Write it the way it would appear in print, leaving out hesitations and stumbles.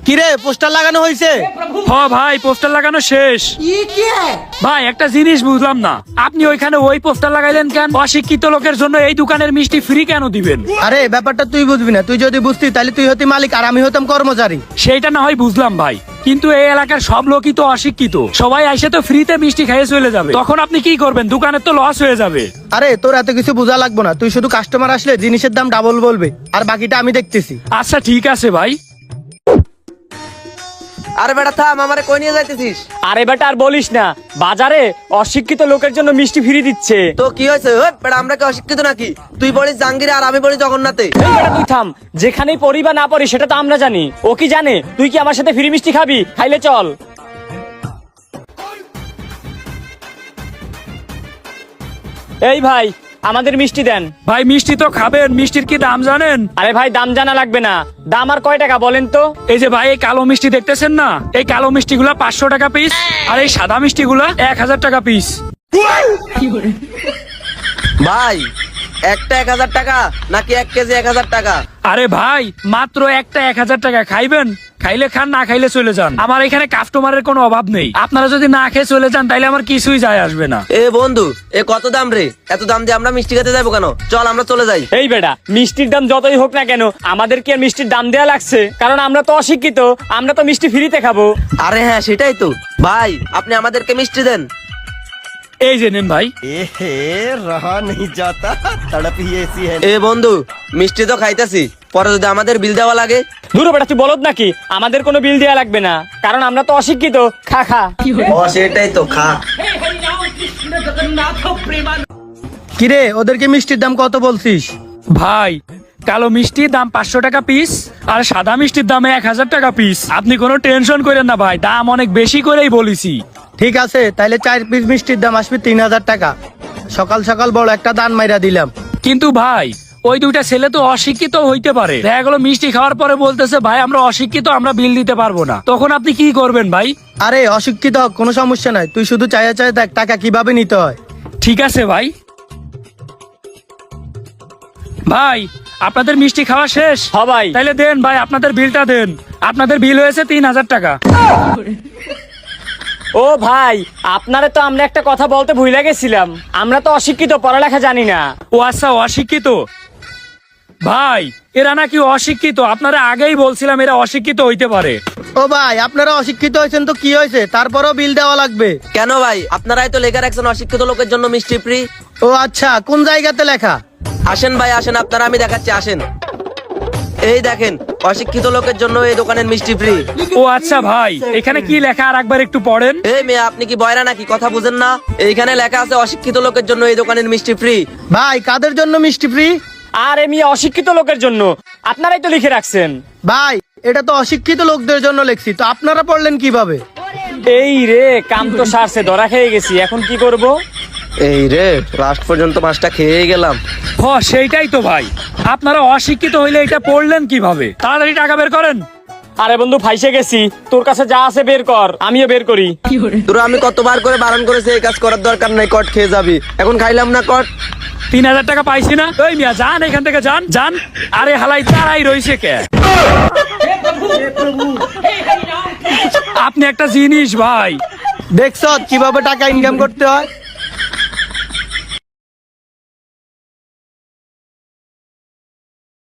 কিরে পোস্টার লাগানো হয়েছে? হ্যাঁ ভাই, পোস্টার লাগানো শেষ। ভাই একটা জিনিস বুঝলাম না, আপনি ওইখানে ওই পোস্টার লাগাইলেন কেন? অশিক্ষিত লোকের জন্য এই দোকানের মিষ্টি ফ্রি কেন দিবেন? আরে ব্যাপারটা তুই বুঝবি না, তুই যদি বুঝতি তাহলে তুই হতি মালিক আর আমি হতাম কর্মচারী। সেইটা না হয় বুঝলাম ভাই, কিন্তু এই এলাকার সব লোকই তো অশিক্ষিত, সবাই আইসে তো ফ্রিতে মিষ্টি খাইয়ে চলে যাবে, তখন আপনি কি করবেন? দোকানের তো লস হয়ে যাবে। আরে তোর এত কিছু বোঝা লাগবে না, তুই শুধু কাস্টমার আসলে জিনিসের দাম ডাবল বলবে আর বাকিটা আমি দেখতেছি। আচ্ছা ঠিক আছে ভাই। আরে বেটা থাম, আমারে কই নিয়ে যাইতেছিস? আরে বেটা আর বলিস না, বাজারে অশিক্ষিত লোকের জন্য মিষ্টি ফ্রি দিচ্ছে। তো কি হয়েছে? বেটা আমরা কি অশিক্ষিত নাকি? তুই বলিস জাহাঙ্গীরে আর আমি বলি জগন্নাথে। এই বেটা তুই থাম, যেখানেই পড়ি বা না পড়ি সেটা তো আমরা জানি। ও কি জানে তুই কি আমার সাথে ফ্রি মিষ্টি খাবি? খাইলে চল। এই ভাই আমাদের মিষ্টি দেন। ভাই মিষ্টি তো খাবেন, মিষ্টির কি দাম জানেন? আরে ভাই দাম জানা লাগবে না, দাম আর কয় টাকা বলেন তো? এই যে ভাই এই কালো মিষ্টি দেখতেছেন না, এই কালো মিষ্টি গুলা 500 টাকা পিস, আর এই সাদা মিষ্টি গুলা 1000 টাকা পিস। ভাই একটা 1000 টাকা নাকি 1 কেজি 1000 টাকা? আরে ভাই মাত্র একটা 1000 টাকা, খাইবেন? খাইলে খান, না খাইলে চলে যান। আমার এখানে কাস্টমারের কোনো অভাব নেই, আপনারা যদি না খেয়ে চলে যান তাইলে আমার কিছুই যায় আসবে না। এ বন্ধু, এ কত দাম রে? এত দাম দিয়ে আমরা মিষ্টি খেতে যাবো কেন? চল আমরা চলে যাই। এই বেটা মিষ্টির দাম যতই হোক না কেন, আমাদের কি আর মিষ্টির দাম দেয়া লাগছে? কারণ আমরা তো অশিক্ষিত, আমরা তো মিষ্টি ফ্রিতে খাবো। আরে হ্যাঁ সেটাই তো। ভাই আপনি আমাদেরকে মিষ্টি দেন। এই যে নেন ভাই। রহা নেই যাতা, তড়প হি ऐसी है। এ বন্ধু মিষ্টি তো খাইতেছি, পরে যদি আমাদের বিল দেওয়া লাগে? দূর বেটা তুই বলদ নাকি? আমাদের কোনো বিল দেয়া লাগবে না, কারণ আমরা তো অশিক্ষিত। খা খা। ও সেটাই তো, খা। কিরে ওদেরকে মিষ্টির দাম কত বলছিস? ভাই কালো মিষ্টির দাম 500 টাকা পিস, আর সাদা মিষ্টির দাম 1000 টাকা পিস। আপনি কোনো টেনশন করেন না ভাই, দাম অনেক বেশি করেই বলেছি। ঠিক আছে, তাইলে 4 পিস মিষ্টির দাম আসবে 3000 টাকা। সকাল সকাল বড় একটা দান মাইরা দিলাম। কিন্তু ভাই ওই দুইটা ছেলে তো অশিক্ষিত হইতে পারে, দেখা গেলো মিষ্টি খাওয়ার পরে বলতেছে ভাই আমরা অশিক্ষিত, আমরা বিল দিতে পারবো না, তখন আপনি কি করবেন ভাই? আরে অশিক্ষিত হোক কোনো সমস্যা নাই, তুই শুধু চাইয়া চাই দেখ টাকা কিভাবে নিতে হয়। ঠিক আছে ভাই। ভাই আপনাদের মিষ্টি খাওয়া শেষ? হ্যাঁ ভাই। তাইলে দেন ভাই, আপনাদের বিলটা দেন। আপনাদের বিল হয়েছে 3000 টাকা। ও ভাই আপনারে তো আমরা একটা কথা বলতে ভুলে গেছিলাম, আমরা তো অশিক্ষিত, পড়ালেখা জানি না। ও আচ্ছা অশিক্ষিত। ভাই এরা নাকি অশিক্ষিত, আপনারা আগেই বলছিলাম এরা অশিক্ষিত হইতে পারে। ও ভাই আপনারা অশিক্ষিত হয়েছেন তো কি হয়েছে, তারপরেও বিল দেওয়া লাগবে। কেন ভাই? আপনারাই তো লেখা রাখছেন অশিক্ষিত লোকের জন্য মিষ্টি ফ্রি। ও আচ্ছা, কোন জায়গাতে লেখা? আসেন ভাই আসেন, আপনারা আমি দেখাচ্ছি, আসেন। এই দেখেন, অশিক্ষিত লোকের জন্য এই দোকানের মিষ্টি ফ্রি। ও আচ্ছা ভাই, এখানে কি লেখা আর একবার একটু পড়েন। এই মেয়ে আপনি কি বয়রা নাকি? কথা বুঝেন না? এইখানে লেখা আছে অশিক্ষিত লোকের জন্য এই দোকানের মিষ্টি ফ্রি। ভাই কাদের জন্য মিষ্টি ফ্রি? আর এমনি অশিক্ষিত লোকের জন্য, আপনারাই তো লিখে রাখছেন। ভাই এটা তো অশিক্ষিত লোকদের জন্য লেখছি, তো আপনারা পড়লেন কিভাবে? এই রে কাম তো সারছে, ধরা খেয়ে গেছি, এখন কি করব? এই রে লাস্ট পর্যন্ত মাছটা খেয়ে গেলাম। হ সেইটাই তো ভাই, আপনারা অশিক্ষিত হইলে এটা পড়লেন কিভাবে? তাড়াতাড়ি টাকা বের করেন। আরে বন্ধু ফাইসে গেছি, তোর কাছে যা আছে বের কর, আমিও বের করি। তোরা আমি কতবার করে বারণ করেছি এই কাজ করার দরকার নাই, কট খেয়ে যাবি। এখন খাইলাম না কট। 3000 টাকা পাইছি না। ওই মিয়া যান এখান থেকে, যান যান। আরে হালাই তারাই রইছে কে? আপনি একটা জিনিস ভাই, দেখছ কিভাবে টাকা ইনকাম করতে হয়?